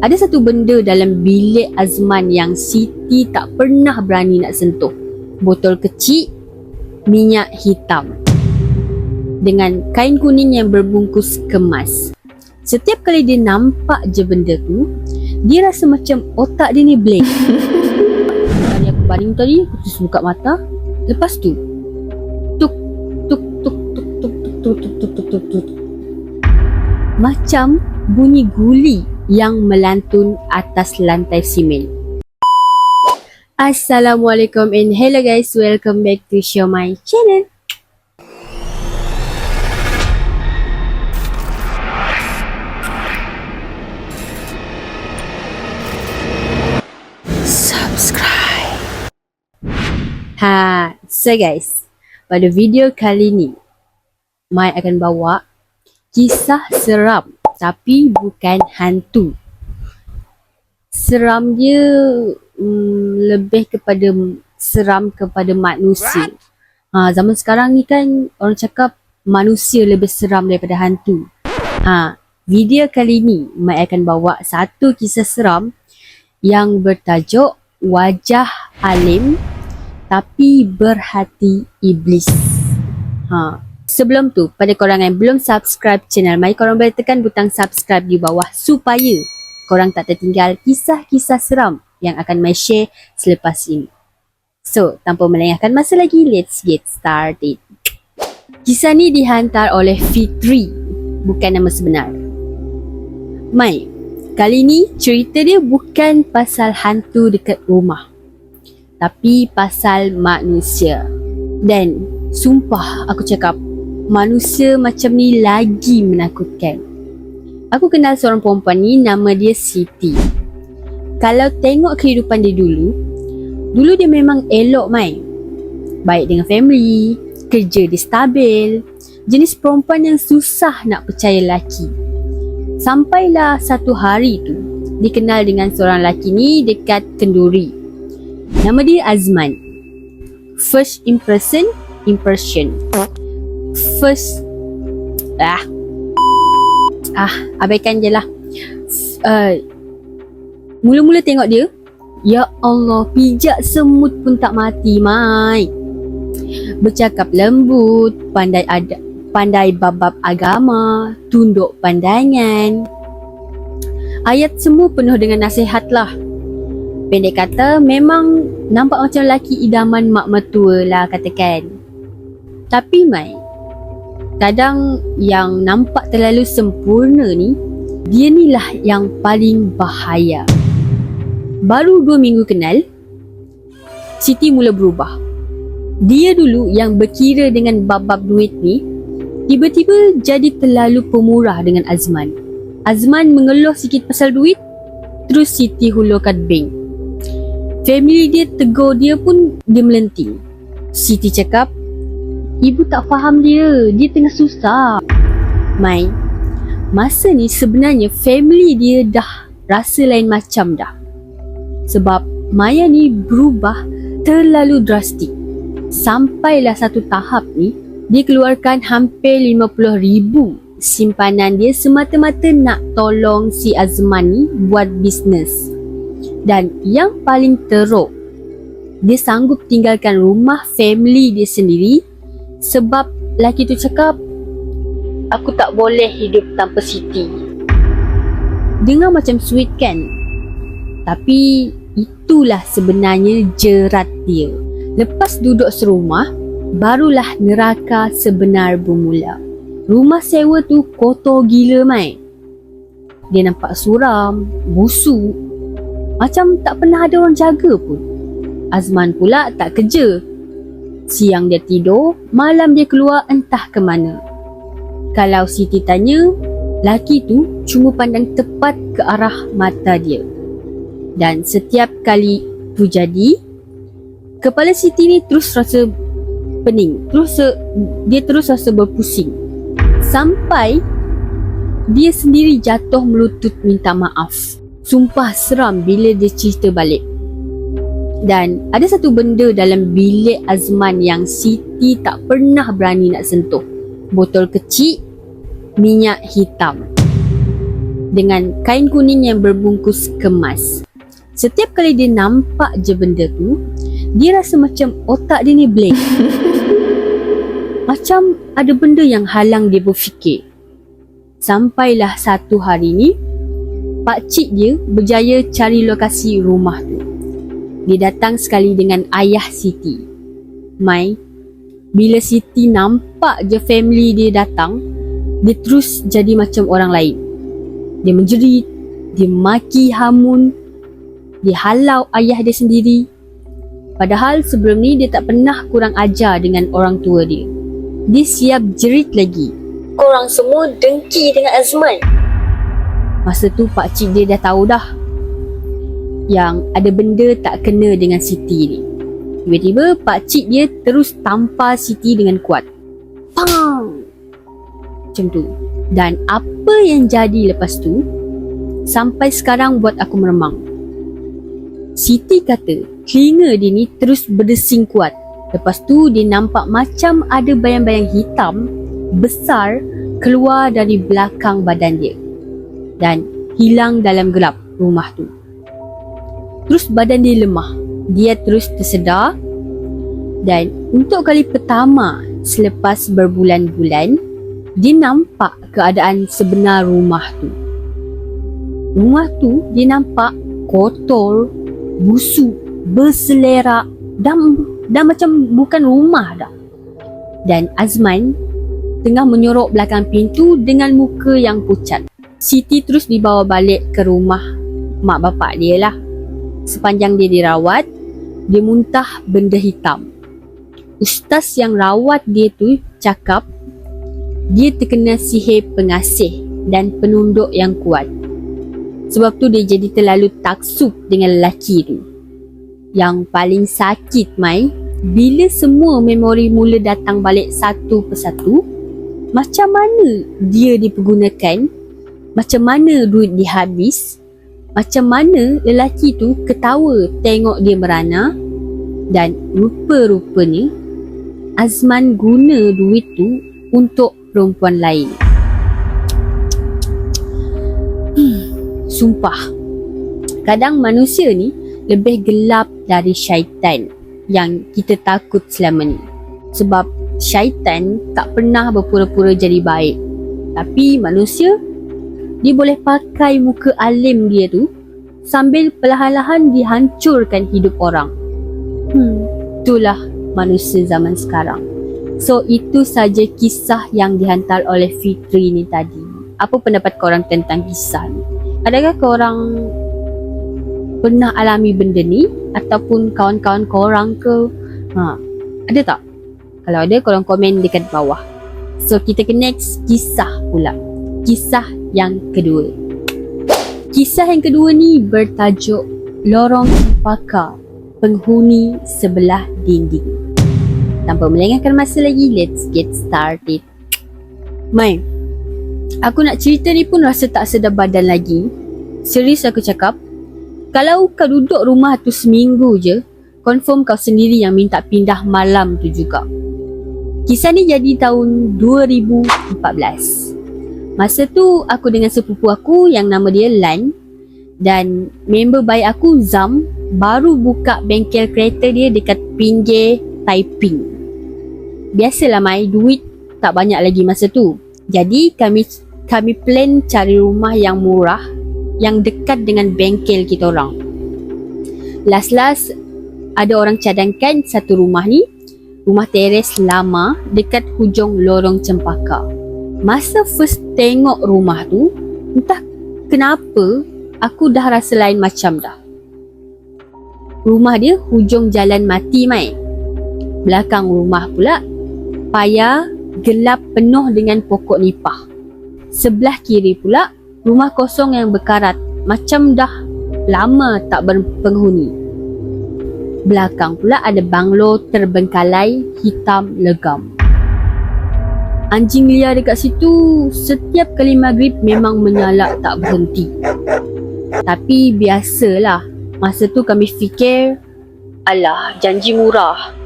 Ada satu benda dalam bilik Azman yang Siti tak pernah berani nak sentuh. Botol kecil minyak hitam dengan kain kuning yang berbungkus kemas. Setiap kali dia nampak je benda tu, dia rasa macam otak dia ni blank. Tadi aku baring tadi, aku terus buka mata. Lepas tu tuk tuk tuk tuk tuk tuk tuk tuk tuk tuk tuk, macam bunyi guli yang melantun atas lantai simen. Assalamualaikum and hello guys, welcome back to my channel. Subscribe. So guys, pada video kali ni Mai akan bawa kisah seram tapi bukan hantu. Seram dia lebih kepada seram kepada manusia. Zaman sekarang ni kan orang cakap manusia lebih seram daripada hantu. Video kali ni Mai akan bawa satu kisah seram yang bertajuk Wajah Alim tapi Berhati Iblis. Sebelum tu, pada korang yang belum subscribe channel Mai, korang boleh tekan butang subscribe di bawah supaya korang tak tertinggal kisah-kisah seram yang akan Mai share selepas ini. So, tanpa melengahkan masa lagi, let's get started. Kisah ni dihantar oleh Fitri, bukan nama sebenar. Mai, kali ni cerita dia bukan pasal hantu dekat rumah, tapi pasal manusia. Dan sumpah aku cakap, manusia macam ni lagi menakutkan. Aku kenal seorang perempuan ni, nama dia Siti. Kalau tengok kehidupan dia dulu dia memang elok Mai. Baik dengan family, kerja dia stabil, jenis perempuan yang susah nak percaya lelaki. Sampailah satu hari tu, dikenal dengan seorang lelaki ni dekat Kenduri. Nama dia Azman. First impression. Abaikan je lah. Mula-mula tengok dia, ya Allah, pijak semut pun tak mati Mai. Bercakap lembut, pandai bab agama, tunduk pandangan. Ayat semua penuh dengan nasihat lah. Pendek kata, memang nampak macam lelaki idaman mak mertua lah katakan. Tapi Mai, kadang yang nampak terlalu sempurna ni, dia ni lah yang paling bahaya. Baru 2 minggu kenal, Siti mula berubah. Dia dulu yang berkira dengan bab-bab duit ni, tiba-tiba jadi terlalu pemurah dengan Azman. Azman mengeluh sikit pasal duit, terus Siti hulurkan bank. Family dia tegur dia pun dia melenting. Siti cakap, ibu tak faham dia tengah susah. Mai, masa ni sebenarnya family dia dah rasa lain macam dah. Sebab Maya ni berubah terlalu drastik. Sampailah satu tahap ni, dia keluarkan hampir 50,000 simpanan dia semata-mata nak tolong si Azman ni buat bisnes. Dan yang paling teruk, dia sanggup tinggalkan rumah family dia sendiri sebab lelaki tu cakap, aku tak boleh hidup tanpa Siti. Dengar macam sweet kan? Tapi itulah sebenarnya jerat dia. Lepas duduk serumah, barulah neraka sebenar bermula. Rumah sewa tu kotor gila Mai. Dia nampak suram, busuk, macam tak pernah ada orang jaga pun. Azman pula tak kerja. Siang dia tidur, malam dia keluar entah ke mana. Kalau Siti tanya, lelaki tu cuma pandang tepat ke arah mata dia. Dan setiap kali tu jadi, kepala Siti ni terus rasa pening. Dia terus rasa berpusing. Sampai dia sendiri jatuh melutut minta maaf. Sumpah seram bila dia cerita balik. Dan ada satu benda dalam bilik Azman yang Siti tak pernah berani nak sentuh. Botol kecil minyak hitam dengan kain kuning yang berbungkus kemas. Setiap kali dia nampak je benda tu, dia rasa macam otak dia ni blank. Macam ada benda yang halang dia berfikir. Sampailah satu hari ni, pakcik dia berjaya cari lokasi rumah tu. Dia datang sekali dengan ayah Siti. Mai, bila Siti nampak je family dia datang, dia terus jadi macam orang lain. Dia menjerit, dia maki hamun, dia halau ayah dia sendiri. Padahal sebelum ni dia tak pernah kurang ajar dengan orang tua dia. Dia siap jerit lagi. Korang semua dengki dengan Azman. Masa tu pakcik dia dah tahu dah yang ada benda tak kena dengan Siti ni. Tiba-tiba pakcik dia terus tampar Siti dengan kuat. Pang! Macam tu. Dan apa yang jadi lepas tu sampai sekarang buat aku meremang. Siti kata telinga dia ni terus berdesing kuat. Lepas tu dia nampak macam ada bayang-bayang hitam besar keluar dari belakang badan dia dan hilang dalam gelap rumah tu. Terus badan dia lemah. Dia terus tersedar dan untuk kali pertama selepas berbulan-bulan dia nampak keadaan sebenar rumah tu. Rumah tu dia nampak kotor, busuk, berselerak dan macam bukan rumah dah. Dan Azman tengah menyorok belakang pintu dengan muka yang pucat. Siti terus dibawa balik ke rumah mak bapak dia lah. Sepanjang dia dirawat, dia muntah benda hitam. Ustaz yang rawat dia tu cakap dia terkena sihir pengasih dan penunduk yang kuat. Sebab tu dia jadi terlalu taksub dengan lelaki tu. Yang paling sakit Mai, bila semua memori mula datang balik satu persatu, macam mana dia dipergunakan, macam mana duit dihabis, macam mana lelaki tu ketawa tengok dia merana, dan rupa-rupanya Azman guna duit tu untuk perempuan lain. Sumpah, kadang manusia ni lebih gelap dari syaitan yang kita takut selama ni. Sebab syaitan tak pernah berpura-pura jadi baik. Tapi manusia, dia boleh pakai muka alim dia tu sambil perlahan-lahan dihancurkan hidup orang. Itulah manusia zaman sekarang. So itu saja kisah yang dihantar oleh Fitri ni tadi. Apa pendapat korang tentang kisah ni? Adakah korang pernah alami benda ni ataupun kawan-kawan korang ke? Ada tak? Kalau ada, korang komen dekat bawah. So kita ke next kisah pula. Kisah yang kedua. Kisah yang kedua ni bertajuk Lorong Cempaka, Penghuni Sebelah Dinding. Tanpa melengahkan masa lagi, let's get started. Mai, aku nak cerita ni pun rasa tak sedar badan lagi. Serius aku cakap, kalau kau duduk rumah tu seminggu je, confirm kau sendiri yang minta pindah malam tu juga. Kisah ni jadi tahun 2014. Masa tu aku dengan sepupu aku yang nama dia Lan dan member baik aku Zam baru buka bengkel kereta dia dekat pinggir Taiping. Biasalah Mai, duit tak banyak lagi masa tu. Jadi kami plan cari rumah yang murah yang dekat dengan bengkel kita orang. Last ada orang cadangkan satu rumah ni, rumah teres lama dekat hujung Lorong Cempaka. Masa first tengok rumah tu, entah kenapa aku dah rasa lain macam dah. Rumah dia hujung jalan mati Mai. Belakang rumah pula paya gelap penuh dengan pokok nipah. Sebelah kiri pula rumah kosong yang berkarat macam dah lama tak berpenghuni. Belakang pula ada banglo terbengkalai hitam legam. Anjing liar dekat situ setiap kali maghrib memang menyalak tak berhenti. Tapi biasalah, masa tu kami fikir, alah janji murah.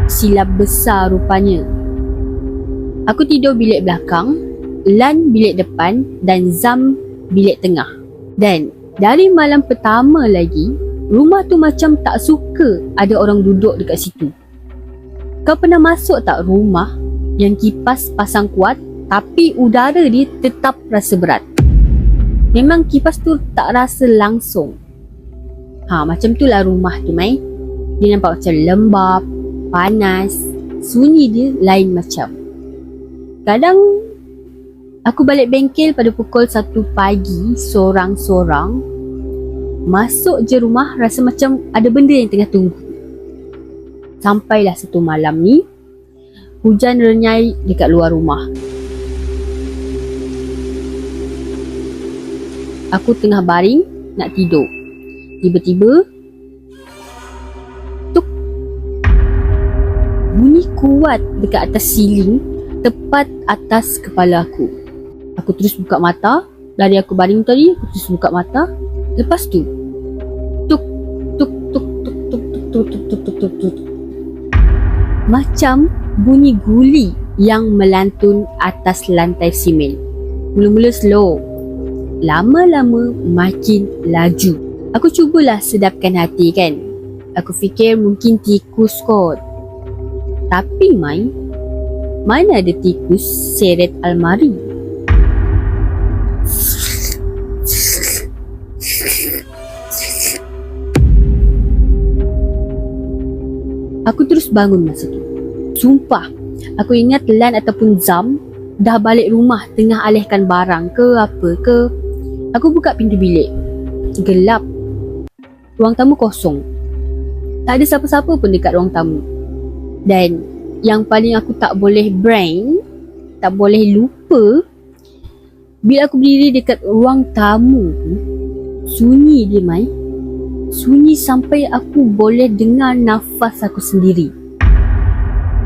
Silap besar rupanya. Aku tidur bilik belakang, Lan bilik depan dan Zam bilik tengah. Dan dari malam pertama lagi, rumah tu macam tak suka ada orang duduk dekat situ. Kau pernah masuk tak rumah yang kipas pasang kuat tapi udara dia tetap rasa berat? Memang kipas tu tak rasa langsung. Macam tu lah rumah tu, Mai. Dia nampak macam lembab, panas, sunyi dia lain macam. Kadang aku balik bengkel pada pukul 1 pagi sorang-sorang. Masuk je rumah rasa macam ada benda yang tengah tunggu. Sampailah satu malam ni, hujan renyai dekat luar rumah. Aku tengah baring nak tidur. Tiba-tiba tuk, bunyi kuat dekat atas siling tepat atas kepala aku. Aku terus buka mata. Dari aku baring tadi, aku terus buka mata. Lepas tu tuk tuk tuk tuk tuk tuk tuk tuk tuk tuk tuk tuk. Macam bunyi guli yang melantun atas lantai simen. Mula-mula slow, lama-lama makin laju. Aku cubalah sedapkan hati kan. Aku fikir mungkin tikus kot. Tapi Mai, mana ada tikus seret almari? Aku terus bangun masa tu. Sumpah, aku ingat Lan ataupun Zam dah balik rumah tengah alihkan barang ke apa ke. Aku buka pintu bilik. Gelap. Ruang tamu kosong. Tak ada siapa-siapa pun dekat ruang tamu. Dan yang paling aku tak boleh tak boleh lupa, bila aku berdiri dekat ruang tamu tu, sunyi dia, Mai. Sunyi sampai aku boleh dengar nafas aku sendiri.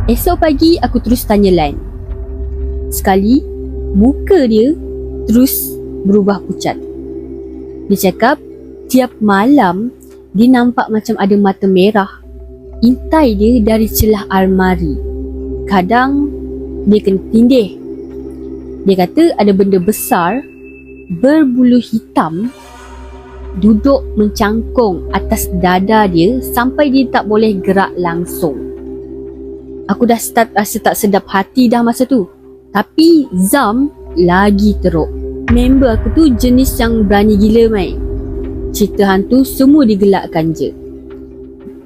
Esok pagi aku terus tanya Lan. Sekali, muka dia terus berubah pucat. Dia cakap, tiap malam dia nampak macam ada mata merah intai dia dari celah almari. Kadang dia kena tindih. Dia kata ada benda besar berbulu hitam duduk mencangkung atas dada dia sampai dia tak boleh gerak langsung. Aku dah start rasa tak sedap hati dah masa tu. Tapi Zam lagi teruk. Member aku tu jenis yang berani gila, Mai. Cerita hantu semua digelakkan je.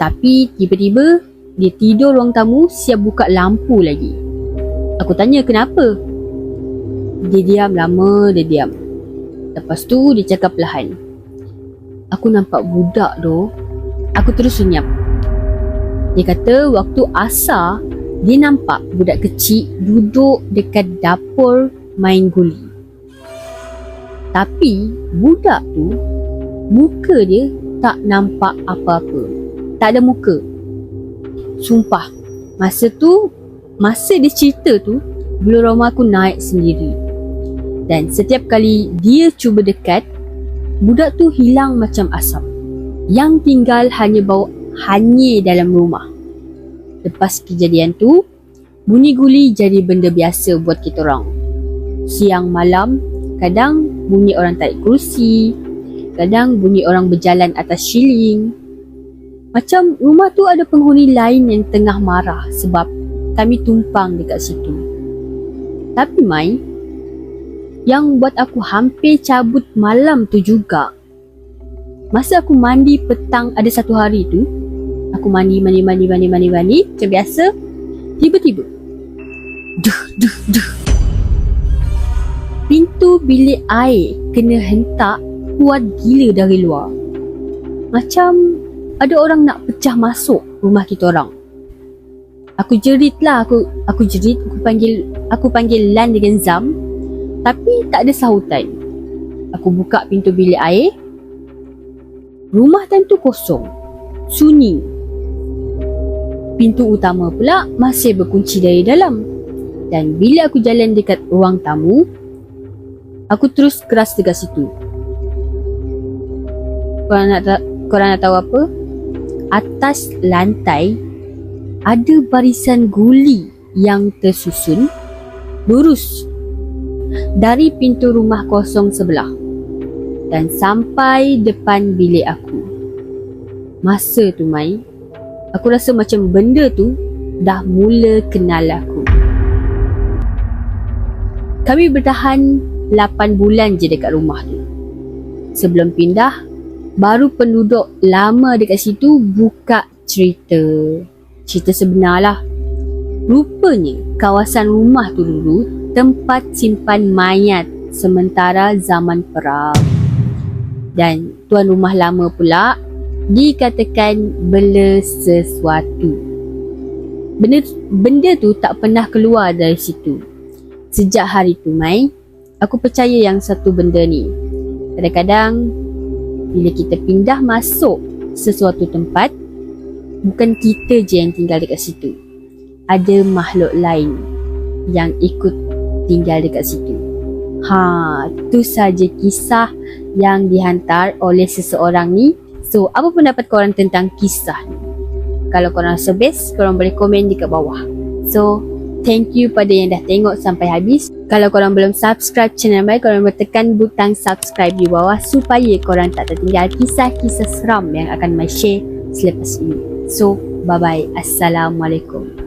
Tapi tiba-tiba dia tidur ruang tamu siap buka lampu lagi. Aku tanya kenapa. Dia diam lama, dia diam. Lepas tu dia cakap perlahan, aku nampak budak tu. Aku terus senyap. Dia kata waktu asar dia nampak budak kecil duduk dekat dapur main guli. Tapi budak tu muka dia tak nampak apa-apa. Tak ada muka. Sumpah, masa dia cerita tu, bulu roma aku naik sendiri. Dan setiap kali dia cuba dekat, budak tu hilang macam asap. Yang tinggal hanya bau hanyir dalam rumah. Lepas kejadian tu, bunyi guli jadi benda biasa buat kita orang. Siang malam, kadang bunyi orang tarik kerusi, kadang bunyi orang berjalan atas shilling. Macam rumah tu ada penghuni lain yang tengah marah sebab kami tumpang dekat situ. Tapi Mai, yang buat aku hampir cabut malam tu juga, masa aku mandi petang ada satu hari tu, aku mandi macam biasa. Tiba-tiba duh, pintu bilik air kena hentak kuat gila dari luar. Macam ada orang nak pecah masuk rumah kita orang. Aku jerit lah, aku jerit, aku panggil Lan dengan Zam, tapi tak ada sahutan. Aku buka pintu bilik air. Rumah time tu kosong, sunyi. Pintu utama pula masih berkunci dari dalam. Dan bila aku jalan dekat ruang tamu, aku terus keras dekat situ. Korang nak tahu apa? Atas lantai ada barisan guli yang tersusun lurus dari pintu rumah kosong sebelah. dan sampai depan bilik aku. Masa tu Mai, aku rasa macam benda tu dah mula kenal aku. Kami bertahan 8 bulan je dekat rumah tu. Sebelum pindah, baru penduduk lama dekat situ buka cerita sebenar lah. Rupanya kawasan rumah tu dulu tempat simpan mayat sementara zaman perang. Dan tuan rumah lama pula dikatakan bela sesuatu. Benda tu tak pernah keluar dari situ. Sejak hari tu Mai, aku percaya yang satu benda ni. Kadang-kadang bila kita pindah masuk sesuatu tempat, bukan kita je yang tinggal dekat situ. Ada makhluk lain yang ikut tinggal dekat situ. Tu saja kisah yang dihantar oleh seseorang ni. So, apa pendapat korang tentang kisah ni? Kalau korang rasa best, korang boleh komen di kat bawah. So, thank you pada yang dah tengok sampai habis. Kalau korang belum subscribe channel Mai, korang boleh tekan butang subscribe di bawah supaya korang tak tertinggal kisah-kisah seram yang akan Mai share selepas ini. So, bye-bye. Assalamualaikum.